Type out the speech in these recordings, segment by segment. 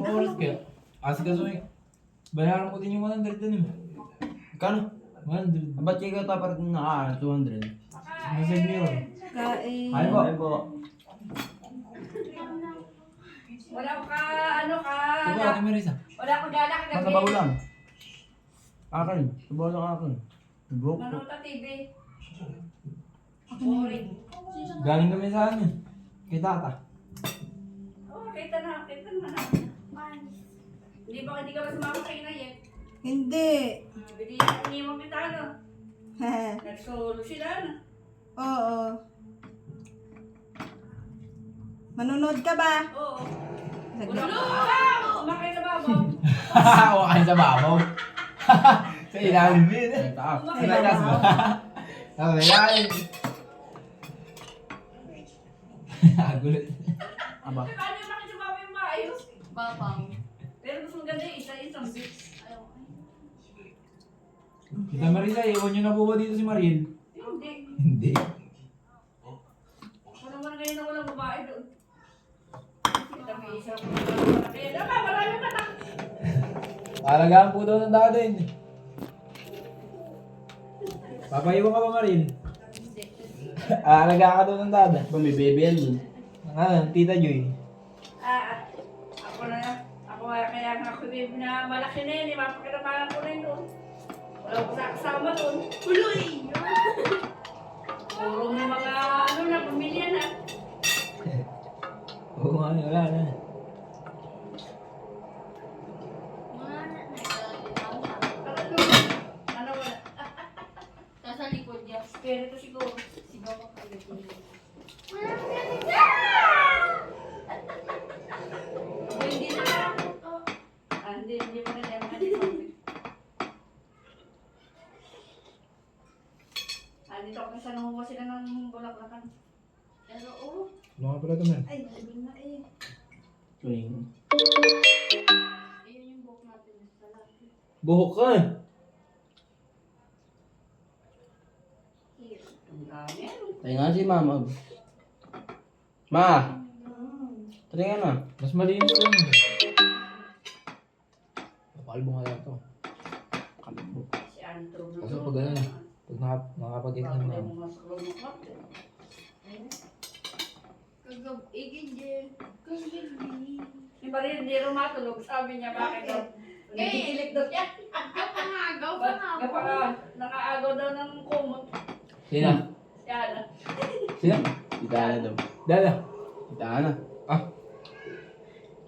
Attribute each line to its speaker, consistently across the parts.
Speaker 1: Anong oras kaya? Asikasuhin. Bayaran ko din yung 100 dun eh.
Speaker 2: Kano?
Speaker 1: 100.
Speaker 2: Ba't kayo tapos na 200?
Speaker 1: Nasa mirror.
Speaker 3: Kain.
Speaker 1: Ay po.
Speaker 2: Ay po.
Speaker 4: Wala ka, ano ka,
Speaker 1: Ito ba, Ate Marisa?
Speaker 4: wala ko gala kagabi.
Speaker 2: Masabaw lang. Akin. Sabaw lang akin. Broke po.
Speaker 4: Nanonood ka TV. Boring.
Speaker 1: Galing kami sa ano? Kay tata.
Speaker 4: Oh, kita na na. Hindi ka ba sumama kay Inay?
Speaker 3: Hindi.
Speaker 4: Bili na iniwan kita, ano? Nagsolo sila, ano?
Speaker 3: Oo. Manonood ka ba?
Speaker 4: Oo. Wala ka. Kumakay sa babaw.
Speaker 1: Huwag kayo sa babaw. Sa ilalim din eh.
Speaker 2: Taas.
Speaker 4: Kumakay
Speaker 1: Sa
Speaker 4: sa
Speaker 1: taas
Speaker 4: babaw.
Speaker 1: ba? Sa ilalim. Gulat.
Speaker 2: Aba.
Speaker 4: Paano yung makita sa babaw yung maayos?
Speaker 5: Babang.
Speaker 4: Pero mas maganda yung isa-isang bits.
Speaker 1: Kita Marisa, iwan nyo na po ba dito si Mariel?
Speaker 4: Hindi.
Speaker 1: Hindi.
Speaker 4: Ako naman ngayon na walang babae doon. Kita may isa ko. Kaya naman, maraming patak.
Speaker 1: Alagaan po daw ng dada yun. Papaiwan ka ba Mariel? Alagaan ka daw ng dada.
Speaker 2: Ba may baby yan dun?
Speaker 1: Ano, Tita Joy.
Speaker 4: Ako kaya nga ako na malaki na yun, mapakinabangan ko na yun doon. Wala ko sa kasama doon. Huloy! Puro may mga ano na, pamilya na.
Speaker 1: Oo nga, wala na.
Speaker 4: Ano wala?
Speaker 5: Sa likod niya.
Speaker 4: Espiritu siguro.
Speaker 5: Sigaw ka kagad niya.
Speaker 4: Hindi na lang. Hindi pa rin yan. Dito ako sa nangunguha sila ng bulaklakan.
Speaker 5: Pero oo.
Speaker 1: Ano nga pala ito man?
Speaker 3: Ay, sabi na eh.
Speaker 2: Tuwing.
Speaker 5: Ayun yung buhok natin sa lahat.
Speaker 1: Buhok ka eh.
Speaker 5: Here.
Speaker 4: Ang dami.
Speaker 2: Tayo nga si mama. Ma! Tayo nga na.
Speaker 1: Mas malinis ko yun. Nakalbo nga lang ito.
Speaker 2: Kalbo.
Speaker 4: Si Antro.
Speaker 1: Kasi pag ano, pag nakapag-exam na.
Speaker 5: Igin dyan. Kagabi.
Speaker 4: Si Maria hindi rin matulog. Sabi niya, bakit daw? Nagigilik daw siya.
Speaker 5: Kapangagaw
Speaker 4: Nakaagaw daw ng kumot.
Speaker 1: Sino?
Speaker 4: Si Ana.
Speaker 1: Sino?
Speaker 2: Tita Ana daw.
Speaker 1: Dada.
Speaker 2: Tita Ana.
Speaker 1: Ah,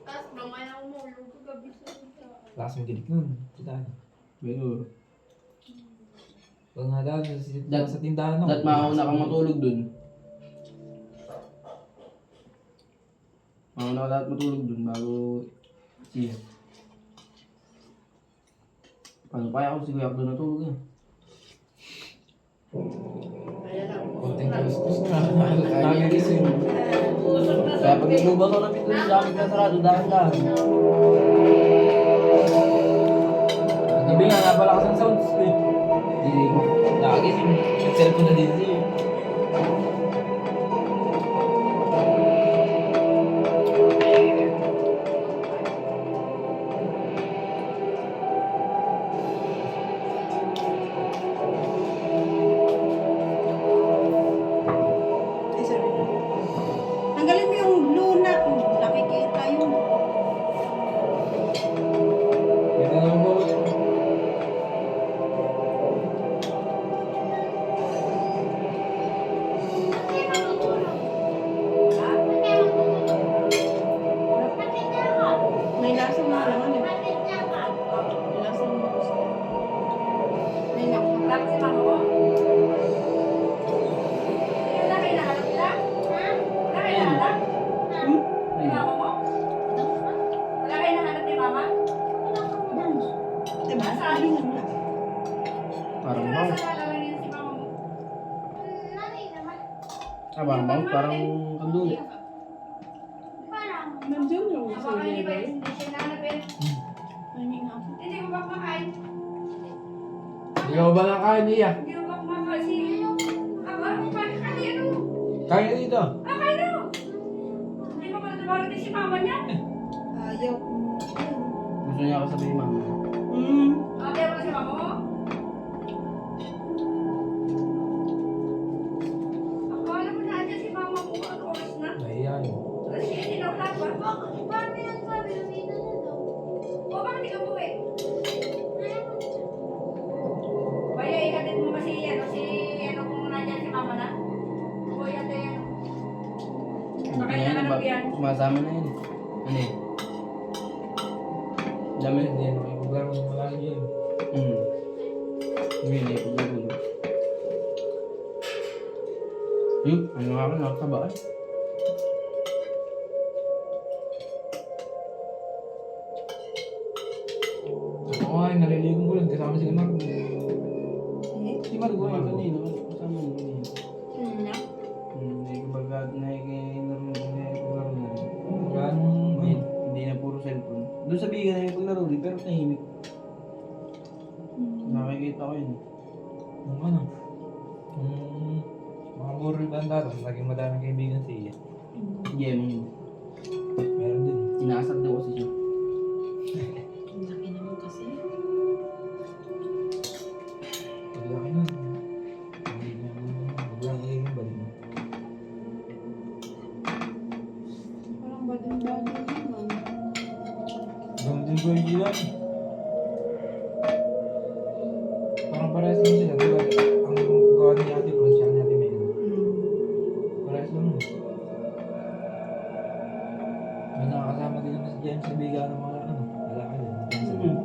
Speaker 5: Tapos gamay na umulog kagabi sa ita.
Speaker 1: lakas mong gilik nun. Kita na.
Speaker 2: Pero,
Speaker 1: Pag nga daw, sa tindahan ako.
Speaker 2: dat mauna kang matulog dun. Mauna ka dapat matulog dun bago siya. Paano kaya ako si Kuya doon natulog eh?
Speaker 4: Kaya na.
Speaker 1: Konting kuskus na. Nagigising.
Speaker 4: Usok na
Speaker 2: Kaya
Speaker 4: sa
Speaker 2: pag nagbubat ako ng pinto sa amin na sarado, dahan-dahan.
Speaker 1: Gabi nga, napalakas ang sounds ko eh.
Speaker 2: Dinig.
Speaker 1: Nakagising. Nag-cellphone na din siya.
Speaker 3: Ay, sabi na. Tanggalin mo yung blue na. Nakikita yun.
Speaker 1: Kita naman po.
Speaker 3: May lasa mo lang. Ano? May lasa mo gusto. May nakita.
Speaker 4: Tapos si mama ko. Wala kayo nakalap nila? Wala kayo nakalap?
Speaker 3: Hmm?
Speaker 4: Ni mama mo? Wala kayo nakalap ni mama?
Speaker 3: Diba?
Speaker 4: Nasaan?
Speaker 2: Parang
Speaker 4: Sino
Speaker 2: bang.
Speaker 4: nasa lalagyan niya si mama mo?
Speaker 2: Ah, parang bang. Parang kanduli.
Speaker 3: Nandiyan yung
Speaker 4: Ang baka hindi ba hindi siya nanapin?
Speaker 3: Nanging ako.
Speaker 4: Hindi ko ba kumakain?
Speaker 1: Ikaw ba lang kaya niya?
Speaker 4: Hindi ko ba kumakain si... Aba, bakit ka ano?
Speaker 1: Kaya dito.
Speaker 4: Kain na! Hindi ko ba natawaran din si mama niya?
Speaker 3: Ayaw.
Speaker 2: Gusto niya ako sabihin, mama.
Speaker 4: Ate, wala si mama mo? Akala mo na andyan si mama mo. Ano oras na?
Speaker 1: Nahiya yun.
Speaker 4: Alas 7 na wala pa.
Speaker 5: Paano yan sabi? Lumina na daw.
Speaker 4: O, bakit di ka buwi?
Speaker 5: Ayaw mo siya.
Speaker 4: Kaya ihatid mo kasi ano kung nandyan si mama na? O, ihatid yan. Nakaya na lang yan.
Speaker 2: Sumasama na yun. Ano eh? Dami.
Speaker 1: Hindi, makikugaro mo lagi yun.
Speaker 2: Hindi, pagkagulo. Yung, ano nga ako, nakakabaan.
Speaker 1: Ako nga, naliligo ko lang. Kasama si Mark.
Speaker 2: Si Margo yung kanino. Kasama yung kanino.
Speaker 3: Na?
Speaker 2: Hindi ko baga, nakikipaglaro na rin.
Speaker 1: Ganong,
Speaker 2: Hindi na puro cellphone. Doon sa biga na yung paglaro rin, pero tahimik. Nakikita ko yun.
Speaker 1: yung ano, mga burol ba ang dati, laging madaming kaibigan sa iya.
Speaker 2: Game.
Speaker 1: Meron din.
Speaker 2: Inaasar daw kasi siya.
Speaker 3: Ang laki naman kasi.
Speaker 1: Paglaki nun. Hindi niya, biglang magiging balik mo.
Speaker 3: Parang bading-bading naman.
Speaker 1: Ganun din ko yung ilan. Parang parehas lang sila. Diba, ang gawa ni Ate Bron, siya ni Ate Mel. Parehas lang nun. May nakakasama din naman si James sa biga ng mga ano, lalaki din.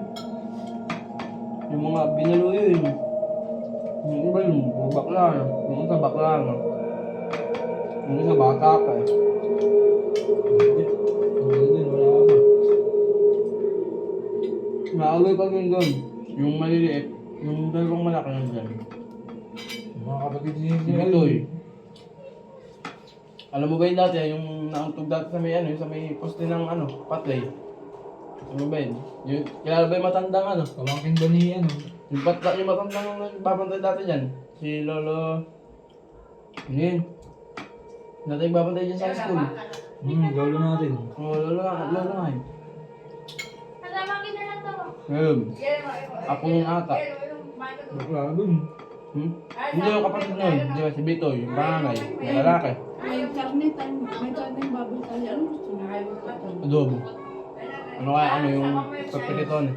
Speaker 2: Yung mga binalo yun. Yung iba yun, puro bakla na. Yung isa bakla na. Yung isa bata pa eh.
Speaker 1: Hindi din, wala ka ba?
Speaker 2: Naaway pa yun doon. Yung maliliit, yung dalawang malaki na dyan.
Speaker 1: Yung mga kapatid niya
Speaker 2: Si Galoy. Alam mo ba yun dati, yung nauntog dati sa may ano, sa may poste ng ano, patay. Ano ba yun? Yung, kilala ba yung matandang ano?
Speaker 1: Pamangkin ba ni ano?
Speaker 2: Yung matandang babantay dati dyan. Si Lolo... Ano yun? Dati yung babantay dyan sa high school.
Speaker 1: Gawlo natin.
Speaker 2: Oo, Lolo nga yun.
Speaker 5: Kasama kita lang daw.
Speaker 2: Ngayon, ako yung ata.
Speaker 1: Bakla dun.
Speaker 2: Hindi yung kapatid nun, di ba si Bitoy, yung panganay, yung lalaki.
Speaker 3: May karne tayo. May karne baboy tayo. Ano gusto na? Ayaw pa ito.
Speaker 2: Adobo. Ano kaya ano yung pagpiliton eh.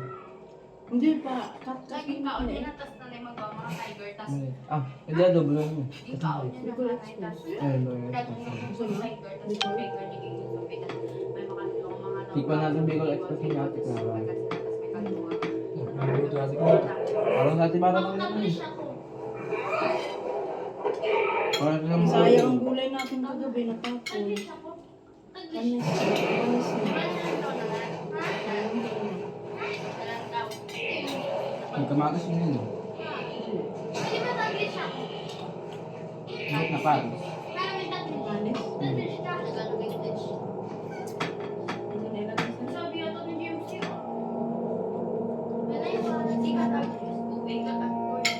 Speaker 3: Hindi pa. Kat
Speaker 5: Lagi kaon din na tas nanay magawa mga tiger tas
Speaker 2: Hindi adobo lang yun.
Speaker 5: ikaw din na mga tas
Speaker 2: Ayun, ayun.
Speaker 5: kahit yung tiger tas yung tiger naging yung sabi tas may makalulong mga
Speaker 2: Tikman natin Bicol Express yung atik na.
Speaker 5: tas may kalungan.
Speaker 1: Ito kasi ko.
Speaker 2: Parang sa ating bata ko yun.
Speaker 5: Taglish ako.
Speaker 2: Parang sa
Speaker 3: Ang sayang ang gulay natin kagabi natapon.
Speaker 5: Taglish ako.
Speaker 3: Ano
Speaker 5: Taglish.
Speaker 3: siya?
Speaker 5: Ano daw naman? Ha? Dalang daw.
Speaker 2: May kamatis yun yun.
Speaker 5: Pwede ba taglish ako?
Speaker 2: Kahit na parang.
Speaker 5: Pero may taglish.
Speaker 3: Anis.
Speaker 5: Taglish ka. Nagano kay taglish.
Speaker 3: Hindi nila kasi.
Speaker 5: Sabi ito ni James yun. Wala yung mga hindi ka taglish. Ubay ka taglish.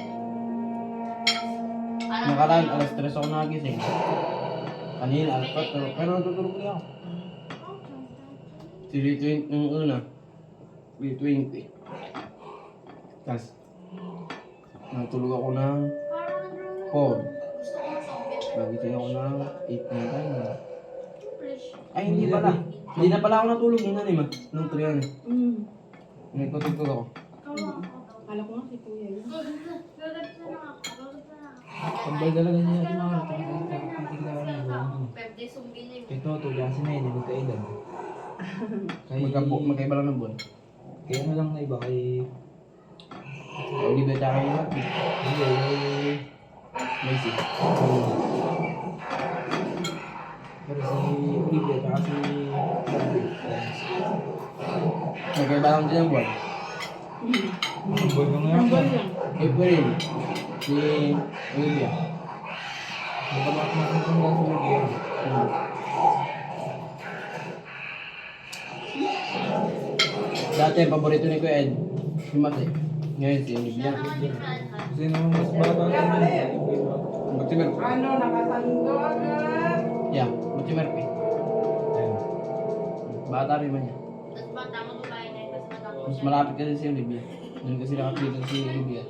Speaker 2: Nakaraan, alas 3 ako nagising. Kanina, alas 4. Pero natutulog niya ako. Si Ray-20 yung una. Ray-20. Tapos, natulog ako ng 4.
Speaker 5: Gusto ko masambit.
Speaker 2: Nagising ako ng 8 ng time.
Speaker 5: Fresh.
Speaker 2: Ay, hindi pala. Hindi na pala ako natulog yung ano eh. Nung 3 ano. Nagtutugtog ako.
Speaker 3: Kala ko nga si Kuya yun.
Speaker 1: Pambay talaga niya natin mga titiglawan niya.
Speaker 5: Pwede sumbiling.
Speaker 1: Ito, tuliasin na yun, magkailan.
Speaker 2: Magkaiba lang ng buwan.
Speaker 1: Kaya ano lang na iba kay...
Speaker 2: Oliver tsaka yung Happy.
Speaker 1: Hindi,
Speaker 2: Macy.
Speaker 1: pero si Olivia tsaka si...
Speaker 2: Magkaiba lang din ang buwan.
Speaker 1: Ang boy mo
Speaker 3: Ang
Speaker 1: ngayon.
Speaker 3: boy lang.
Speaker 2: April. Si Olivia.
Speaker 1: Magkamak natin kung lang si Olivia.
Speaker 2: Dati ang paborito ni Kuya Ed, si Mate. Ngayon si Olivia.
Speaker 1: Kasi naman mas bata ka naman.
Speaker 2: Magtimer.
Speaker 3: Ano, nakatando agad.
Speaker 2: Yeah, magtimer eh.
Speaker 1: Ayun.
Speaker 2: Bata rin man niya.
Speaker 5: Tapos matama Dubai na yun, tapos matapos
Speaker 2: Mas
Speaker 5: siya.
Speaker 2: malapit kasi si Olivia. Doon kasi nakapilitan si Olivia.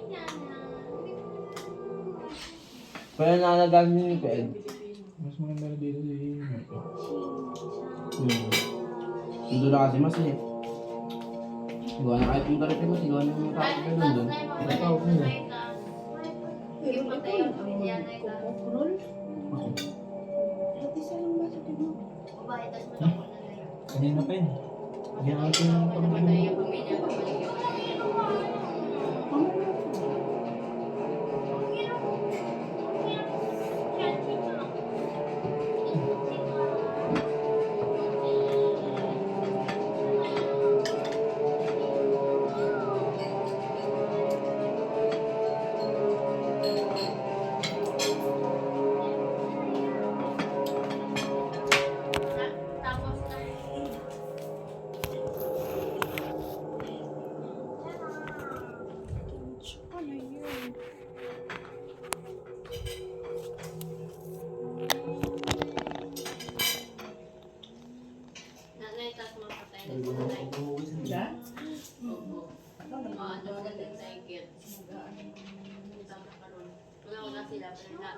Speaker 2: Pero nalagagan yun ko Ed.
Speaker 1: Mas maganda na dito si Marco.
Speaker 2: Doon na kasi mas eh. Gawa na kahit yung tarip mo, gawa na yung traffic na doon.
Speaker 1: Ikaw, ano?
Speaker 5: Yung patay yung pamilya na ito.
Speaker 3: Kukurol? Ate, saan ba sa tibo?
Speaker 5: Babae, tapos matapos na yun.
Speaker 1: Kanina pa yun. Hindi natin yung
Speaker 5: Napatay
Speaker 1: pagpapalito.
Speaker 5: yung pamilya, pabalik yung tapos na
Speaker 3: Ano yun?
Speaker 5: nanay, tapos mapatay na yung nanay.
Speaker 3: Wala?
Speaker 5: Oo. Ano sila din sa ikit. Itang nakaroon. Una-una sila, pero na.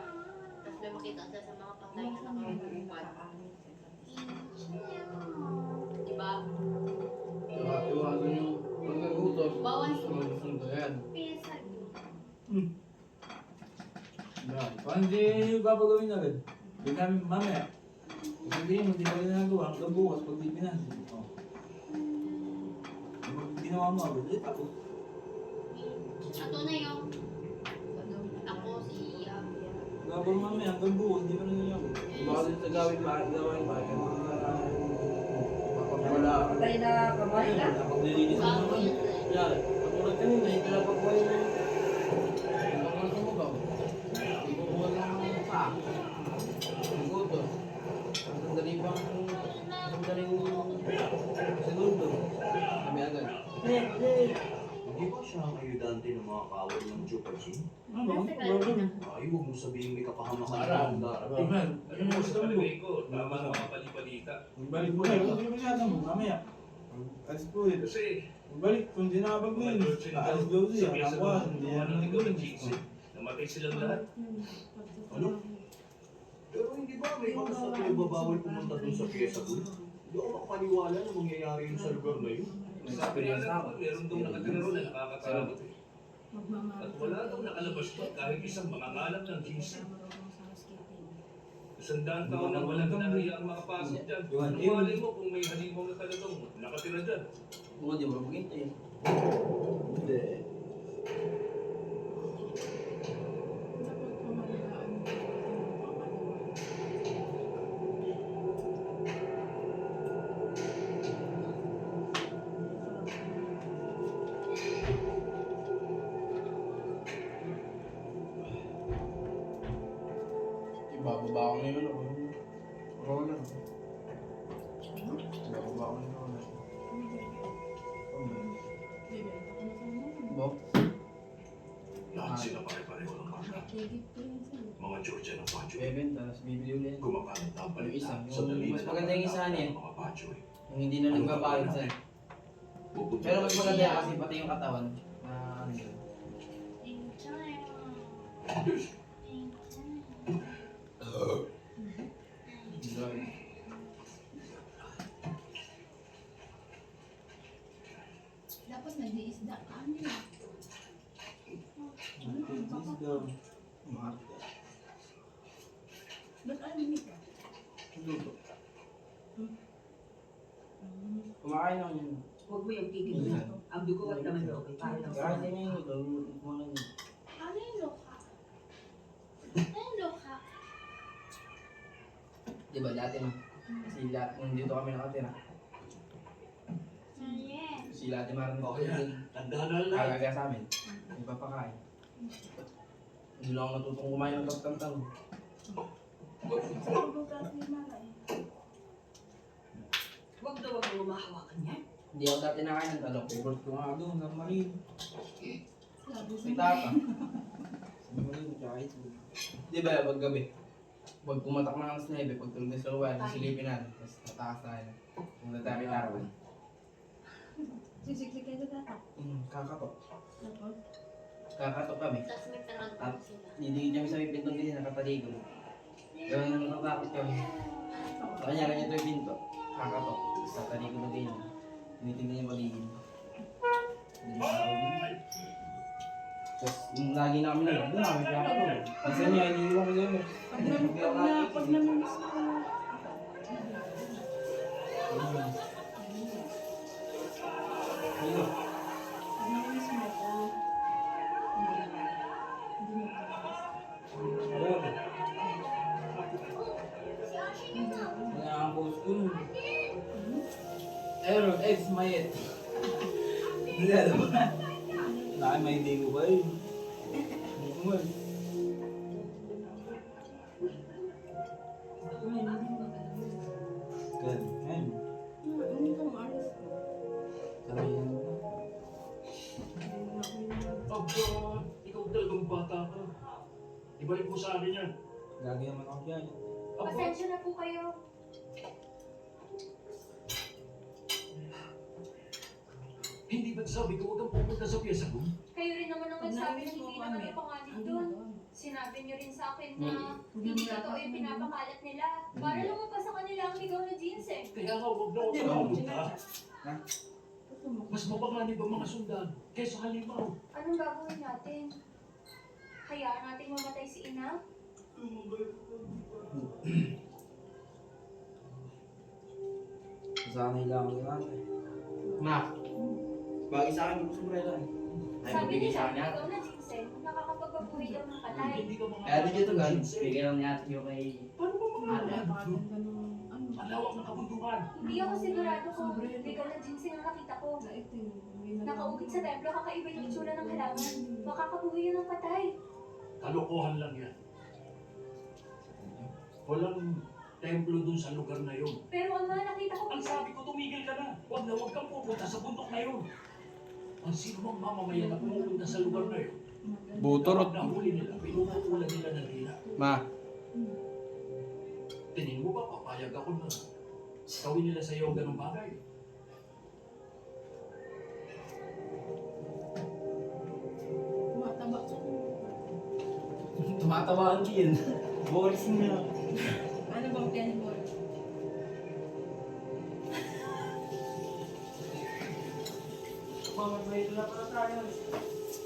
Speaker 5: Tapos may makita sila sa mga patay na nakarumpad. Diba?
Speaker 2: Iwasan yung pagkagutos.
Speaker 5: Bawal.
Speaker 2: Sumunod yan.
Speaker 1: Paano di babagawin agad? Hindi namin mamaya. Sabihin mo, di ka rin nagawa. Hanggang bukas pag di pinansin. Oh. Pag ginawa mo agad, eh tapos.
Speaker 5: Ato na yung ako si
Speaker 1: Gabang mamaya hanggang bukas, di ka rin nagawa.
Speaker 2: Baka din sa gawin ba? Wala.
Speaker 4: Patay na kamay na.
Speaker 1: Kapag nilinis mo
Speaker 5: bago
Speaker 1: naman.
Speaker 5: yan.
Speaker 2: Yan. Katulad kanina, yung pinapagbuhay mo. Yung sumugaw. Ibubuhat lang ng pa. Yung gutos. Ang sandali pang... Sandaling... Segundo. Sabi agad.
Speaker 6: Hindi ba siya ang ayudante ng mga kawal ng Jupajin?
Speaker 1: Ano? Gagawin.
Speaker 6: Ay, huwag mo sabihin may kapahamakan
Speaker 2: Sarap.
Speaker 6: ng
Speaker 1: Iman, ano mo gusto mo?
Speaker 7: Tama na mga pali-palita.
Speaker 1: Balik mo na, huwag mo masyado mo, mamaya. Alis po eh.
Speaker 7: Kasi,
Speaker 1: Balik, kung di nakapag mo yun, aalis daw siya,
Speaker 7: sabi sa
Speaker 1: nakakuha,
Speaker 7: mga
Speaker 1: hindi
Speaker 7: buwan
Speaker 1: yan
Speaker 7: ng ikaw ng
Speaker 1: nagawin.
Speaker 7: GC, namatay silang lahat.
Speaker 6: Ano? Pero hindi ba may batas na pinagbabawal pumunta dun sa pyesa ko? Hindi ako makapaniwala na mangyayari yun sa lugar na yun.
Speaker 7: Sabi nga lang, meron daw nakatira ron na nakakatakot eh. At wala daw nakalabas pa kahit isang mangangalap ng GC. 100 taon na walang nahiyang makapasok dyan. Ano malay mo kung may halimaw na talagang nakatira dyan?
Speaker 2: Mga di ba maghintay?
Speaker 6: Hindi.
Speaker 2: Ibababa ko na yun ako. Roller. Ibababa ko na yun roller. Bo?
Speaker 7: Lahat sila pare-pareho ng baka. Mga Georgia ng Pacho.
Speaker 2: Beben, tapos bibili ulit.
Speaker 7: Gumamit ang
Speaker 2: Yung isa,
Speaker 7: balita sa dali
Speaker 2: mas maganda yung isa niya.
Speaker 7: mga Pacho eh.
Speaker 2: Yung hindi na nagbabayad sa...
Speaker 7: Pupunta
Speaker 2: Pero mas
Speaker 7: tayo
Speaker 2: maganda
Speaker 7: sa-
Speaker 2: kasi pati yung katawan. Na ano yun. Enjoy.
Speaker 3: Dapat nag-iisda ka. Ano yun?
Speaker 2: Mahal.
Speaker 3: Ba't alam mo ka?
Speaker 2: Luto. Kumakain ako yun.
Speaker 8: Huwag mo yung titignan. Ang dugo at naman daw. Para lang
Speaker 2: Kahit
Speaker 8: sa
Speaker 2: hindi mo yun, luto mo lang yun.
Speaker 5: Ano yung loka? Ano yung loka?
Speaker 2: Diba dati no? Kasi lahat nung dito kami nakatira.
Speaker 5: Yes.
Speaker 2: Si Lati Maran ko
Speaker 6: Okay yan. Tandaan na lang.
Speaker 2: kagaga sa amin. May papakain. Hindi lang ako natutong kumain ng tantang.
Speaker 8: Huwag daw ang lumahawakan niya.
Speaker 2: Hindi ako dati nakain ng talong.
Speaker 1: Favorite ko nga doon, ng Marine.
Speaker 2: May tata.
Speaker 1: Sa Marine, tsaka ito.
Speaker 2: Di ba pag gabi? Pag pumatak na ang 9, pag tulog na sa luwan, silipin natin. Tapos tatakas tayo. Kung natami arawan. Kakatok.
Speaker 3: Tapos,
Speaker 2: Kakatok kami.
Speaker 5: Tapos may tarant
Speaker 2: Ah.
Speaker 5: po sila.
Speaker 2: Didikit kami sa may pintong ganyan, nakapaligo. Gawin naman natatakot kami. Kanya ito yung pinto. Kakatok. Sa talikod na ganyan. Tinitingnan yung paligid. Hindi na ako dun. Tapos yung lagi na kami na, doon namin kakatok.
Speaker 1: Kasi niya, iniiwan ko sa'yo.
Speaker 3: pag namimiss ko,
Speaker 2: Dito.
Speaker 3: pag namimiss mo ko, hindi mo
Speaker 1: Kaya ang post ko nun. Error, X, mayet. Wala ba? Laki may hindi ko ba yun? Normal. Gan, yan.
Speaker 3: Ano itong alis ko?
Speaker 1: Sabi yan.
Speaker 7: Aba, ikaw talagang bata ka. Ibalik mo sa akin yan.
Speaker 1: Gagi naman ako yan.
Speaker 7: Aba,
Speaker 4: Pasensya na po kayo.
Speaker 7: hindi ba't sabi ko huwag kang pupunta sa pyesa ko?
Speaker 4: Kayo rin naman ang
Speaker 3: Pag
Speaker 4: nagsabi na
Speaker 3: namimiss mo
Speaker 4: hindi
Speaker 3: ko,
Speaker 4: naman
Speaker 3: Amit,
Speaker 4: ako pangalit
Speaker 3: ano
Speaker 4: doon.
Speaker 3: yun?
Speaker 4: Sinabi niyo rin sa akin na
Speaker 3: Huwag
Speaker 4: hindi
Speaker 3: mo
Speaker 4: totoo yung pinapakalat nila. Para lumabas sa kanila ang ligaw na jeans eh.
Speaker 7: Kaya nga huwag na huwag
Speaker 3: Hindi
Speaker 7: kang
Speaker 3: mo,
Speaker 7: pumunta.
Speaker 3: Gusto mo.
Speaker 7: Mas mapanganib ang mga sundan kaysa halimaw.
Speaker 4: Anong gagawin natin? Hayaan natin mamatay si Ina?
Speaker 1: Sanay lang ako yan.
Speaker 2: Ma, bagay sa akin, gusto mo rin lang. Ay,
Speaker 4: Sabi
Speaker 2: magbigay
Speaker 4: nila,
Speaker 2: sa akin
Speaker 4: ligaw na jeans eh. Nakakapagpabuhay daw ng patay.
Speaker 7: Hindi ka mga
Speaker 2: Kaya din dito gan, bigay lang niya yung kay
Speaker 7: Paano ba mga
Speaker 2: Ate.
Speaker 3: Napakaganda ng ano.
Speaker 7: malawak ng kabundukan?
Speaker 4: Hindi ako sigurado kung ligaw na jeans yung nakita ko.
Speaker 3: Na ito yung
Speaker 4: Nakaukit sa templo, kakaiba yung itsura ng halaman. Makakabuhay yun ng patay.
Speaker 7: Kalokohan lang yan. Walang templo dun sa lugar na yun.
Speaker 4: Pero ama, nakita ko
Speaker 7: Ang sabi ko, tumigil ka na. Huwag na huwag kang pupunta sa bundok na yun. Ang sino mang mamamayan na pumupunta sa lugar na yun,
Speaker 2: Buturot.
Speaker 7: kapag nahuli nila, pinuputulan nila ng hila.
Speaker 2: Ma,
Speaker 7: Tingin mo ba papayag ako na gawin nila sa iyo ang ganong bagay?
Speaker 3: Tumataba.
Speaker 2: tumatawaan din. Boris na.
Speaker 3: Ano bang piano mo?
Speaker 2: Mama, may dala pala tayo.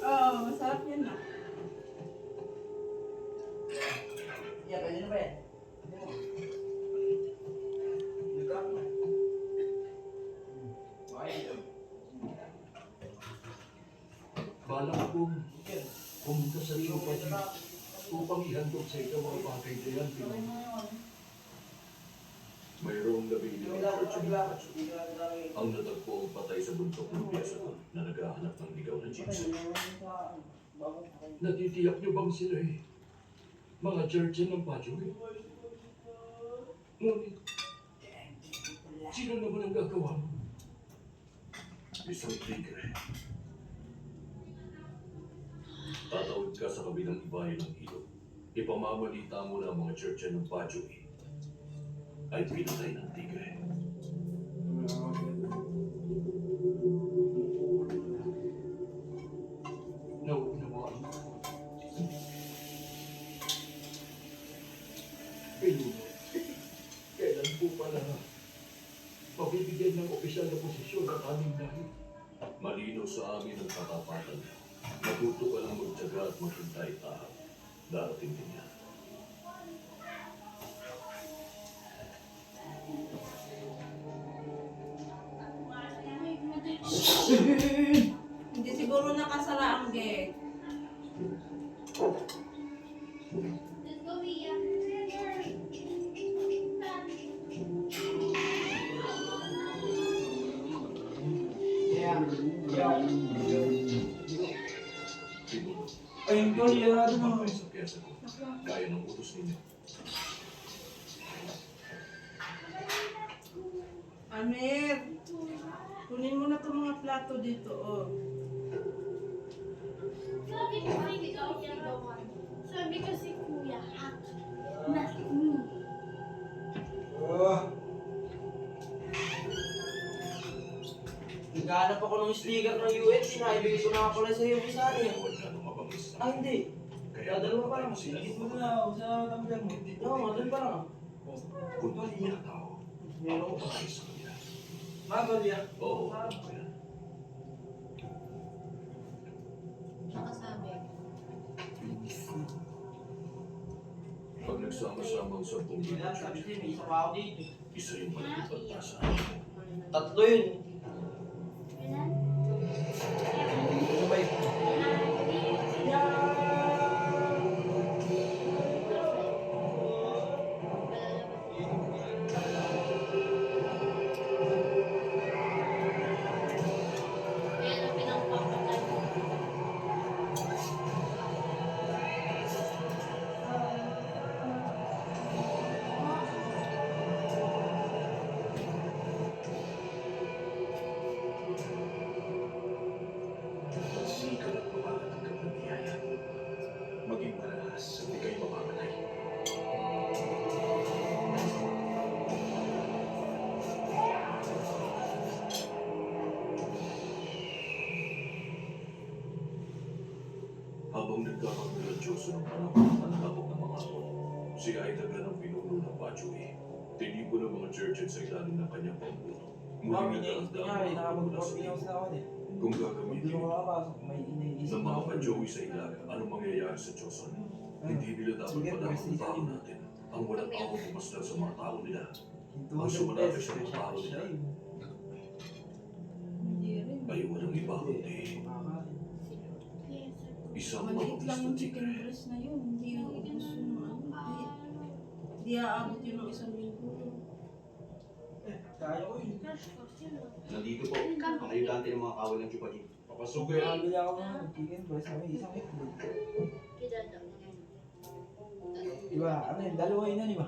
Speaker 3: Oo, masarap yan na.
Speaker 2: Yeah, pwede na ba yan? Nagkak na. Okay.
Speaker 7: Bala ko pumunta sa iyo pati upang ihandog sa ikaw ang bagay na yan. Mayroong nabili ng church ang natagpo ang patay sa bundok ng pyesa na naghahanap ng ligaw na jeans. Natitiyak niyo bang sila mga church ng Pajoy? Ngunit, sino naman ang gagawa mo? Isang tigre. Tatawid ka sa kabilang ibahin ng ilog. Ipamamalita mo na ang mga church ng Pajoy ay pinatay ng tigre. Naunawaan mo. Pero, kailan po pala mabibigyan ng opisyal na posisyon ang aming dahil? Malinaw sa amin ang katapatan. Matuto ka lang magtyaga at maghintay tahap. Darating din yan.
Speaker 3: Hindi siguro nakasara ang gate.
Speaker 4: Let's go, Mia.
Speaker 7: Pinuno.
Speaker 1: Ayun ko, liyan mo.
Speaker 7: Mabay sa pyesa ko. Gaya ng utos ninyo.
Speaker 3: Amir, kunin mo na itong mga plato dito, oh.
Speaker 5: Sabi ko ay ikaw sigawan. Sabi ko si Kuya, na
Speaker 1: Oh.
Speaker 2: Naghahanap ako ng sticker ng UNC na ibigay ko na pala sa iyo isa rin.
Speaker 7: Wala nang mabangis na.
Speaker 2: Ah, hindi.
Speaker 7: Kaya
Speaker 2: Dadalawa pa lang.
Speaker 7: sila
Speaker 1: Hindi mo na ako sa tumbler mo.
Speaker 2: Oo, nga, doon pa lang.
Speaker 7: kung mali na tao,
Speaker 2: Meron ko.
Speaker 7: ay sa kanila.
Speaker 1: Mabal yan.
Speaker 7: Oo, alam ko yan.
Speaker 5: Nakasabi.
Speaker 7: Pag nagsama-sama ang 10
Speaker 2: Hindi na, sabi
Speaker 7: church,
Speaker 2: din, may isa pa ako dito.
Speaker 7: isa yung malaking pagtasa.
Speaker 2: Tatlo yun.
Speaker 1: Sabay.
Speaker 5: Kaya na pinagpapatay.
Speaker 7: Sikat at mapakatanggap ng biyaya. Maging malakas at di kayo mamamatay. Habang nagkakagulatyoso ng panahon ng panlabog ng mga hapon, si Aida ang pinuno ng Pachuy. Tinipo ng mga churches sa ilalim ng kanyang pamumuno.
Speaker 1: Mami,
Speaker 7: Muling
Speaker 1: iniisip ko nga eh. Nakapag-report din ako sa akin eh.
Speaker 7: Kung
Speaker 1: Pag
Speaker 7: gagamitin
Speaker 1: doon ako nakapasok, may iniisip
Speaker 7: ng
Speaker 1: na
Speaker 7: mga
Speaker 1: ako.
Speaker 7: Pachuy sa ilaga, anong mangyayari sa Diyoson? Hindi nila dapat
Speaker 1: Sige,
Speaker 7: pala
Speaker 1: pwes,
Speaker 7: ang
Speaker 1: isa
Speaker 7: tao
Speaker 1: yun.
Speaker 7: natin. Ang walang awang pumasdan sa mga tao nila.
Speaker 1: Ito
Speaker 7: Ang
Speaker 1: ang
Speaker 7: sumalapit
Speaker 1: best.
Speaker 7: sa mga tao nila
Speaker 3: Hindi rin.
Speaker 7: ay walang iba kundi
Speaker 1: Makakain.
Speaker 7: isang
Speaker 3: Maliit lang yung
Speaker 7: mababis na
Speaker 3: chicken
Speaker 7: tigre.
Speaker 3: breast na yun. Hindi yung ubus yun ng ano. Hindi aabot yun ng 1 linggo.
Speaker 1: Kaya ko yun.
Speaker 6: Nandito po, ang ayudante ng mga kawal ng Chupaji.
Speaker 7: Papasok
Speaker 1: Nakabili ako ng chicken breast. May isang itlog.
Speaker 5: Kidada.
Speaker 1: Diba? Ano yun? Dalawa yun yan, diba?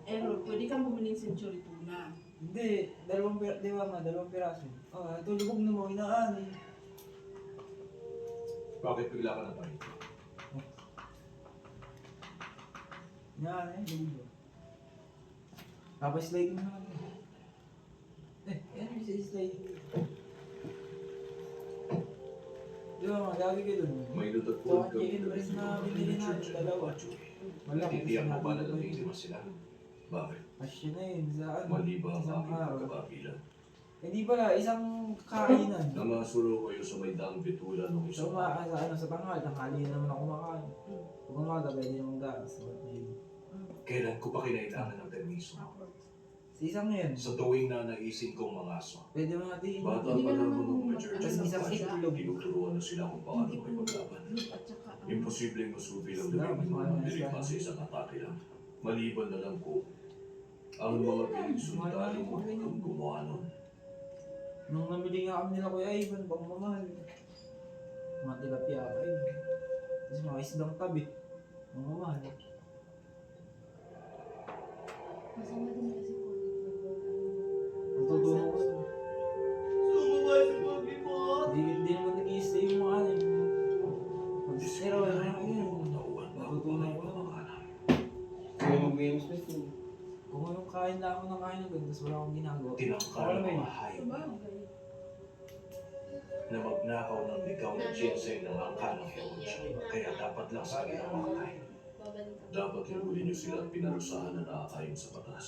Speaker 3: Eh, Lord, pwede kang bumiling century tuna.
Speaker 1: Hindi. Dalawang piraso. Di ba ma? Dalawang piraso. Oh, ito lubog na mo. Inaan eh.
Speaker 6: Bakit bigla ka na tayo?
Speaker 1: Inaan eh. Lubog. Tapos slide mo naman. Yan yung isa slide. Di ba ma? Gagi kayo dun.
Speaker 7: May
Speaker 1: So,
Speaker 7: natagpuan
Speaker 1: ang chicken breast na binili natin, dalawa. Malaki.
Speaker 6: Natitiyak mo ba na natitima sila?
Speaker 7: Bakit?
Speaker 1: Asya na yun. Sa ano?
Speaker 7: Mali ba ang
Speaker 1: Isang
Speaker 7: aking
Speaker 1: araw.
Speaker 7: pagkababilan?
Speaker 1: Hindi pala. Isang kainan.
Speaker 7: Nangasuro kayo sa may daang bitula ng
Speaker 1: So,
Speaker 7: isang
Speaker 1: sa ano, sa tanghal, tanghali naman ako kumakain. Pag umaga, pwede naman gaas. So, yun.
Speaker 6: Kailan ko pa kinailangan ng permiso?
Speaker 1: Sa isang yun,
Speaker 6: Sa tuwing na naisin kong mga aso.
Speaker 1: pwede mga tiin.
Speaker 7: bata
Speaker 3: Hindi
Speaker 7: pa
Speaker 3: ka
Speaker 7: lang
Speaker 3: naman
Speaker 7: mga churches
Speaker 1: Tapos
Speaker 7: ng
Speaker 1: isang
Speaker 7: Pacho,
Speaker 1: itlog.
Speaker 7: tinuturuan na sila kung paano may paglaban.
Speaker 3: At saka,
Speaker 7: Imposibleng masubi lang
Speaker 1: Sila,
Speaker 7: ng
Speaker 1: mas mahal na
Speaker 7: diliman
Speaker 1: sila.
Speaker 7: sa isang atake lang. Maliban na lang ko, ang mga piling sundalo mo ang gumawa nun.
Speaker 1: Nung namili nga kami nila Kuya Ivan, pang mamahal. Mga tilapia ay. Tapos mga isdang tabi. Ang mamahal.
Speaker 5: Masama din kasi po.
Speaker 1: Natutulong ko sa... Di naman nag-i-stay yung mga ano. Pero wala na yun.
Speaker 7: Tauhan bago
Speaker 1: Natutunan
Speaker 7: pa
Speaker 1: ko
Speaker 7: kayo
Speaker 1: lang.
Speaker 7: makahanap.
Speaker 2: Kaya mag-games pa ito.
Speaker 1: Kung anong kain lang ako ng kain ng ganun, tapos wala akong ginagawa.
Speaker 6: Tinangka
Speaker 1: Ako
Speaker 6: ng
Speaker 1: naman
Speaker 6: mga
Speaker 1: yun.
Speaker 6: hayop
Speaker 3: sabagay.
Speaker 6: na magnakaw ng ligaw na ginseng ng angka ng Heocha. Kaya dapat lang sa kanila makakain.
Speaker 5: Babalikan.
Speaker 7: Dapat hinuli niyo sila at pinarusahan na naaayon sa batas.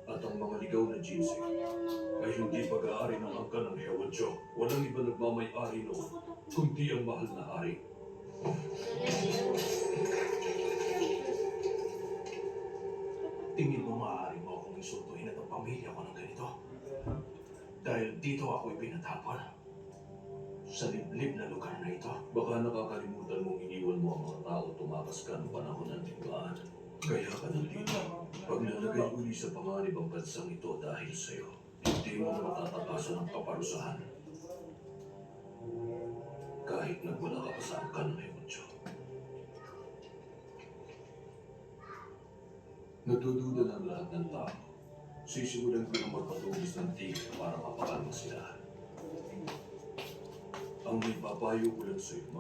Speaker 7: At ang mga ligaw na ginseng ay hindi pag-aari ng angka ng Heocha. Walang iba nagmamay-ari noon, kundi ang mahal na hari.
Speaker 6: Tingin mo maaari mo akong isultuhin at ang pamilya ko ng ganito? Dahil dito ako ipinatapon. Sa liblib na lugar na ito.
Speaker 7: Baka nakakalimutan mong iniwan mo ang mga tao tumakas ka ng panahon ng digmaan. Kaya ka nandito. Pag nalagay uli sa panganib ang bansang ito dahil sa'yo, hindi mo na matatakasan ang kaparusahan. Kahit nagwala ka pa sa angka ng Heocha. Natududa ng lahat ng tao. Sisimulan ko na magpatugis ng tigre para mapakalma sila. Ang may papayo ko lang sa'yo,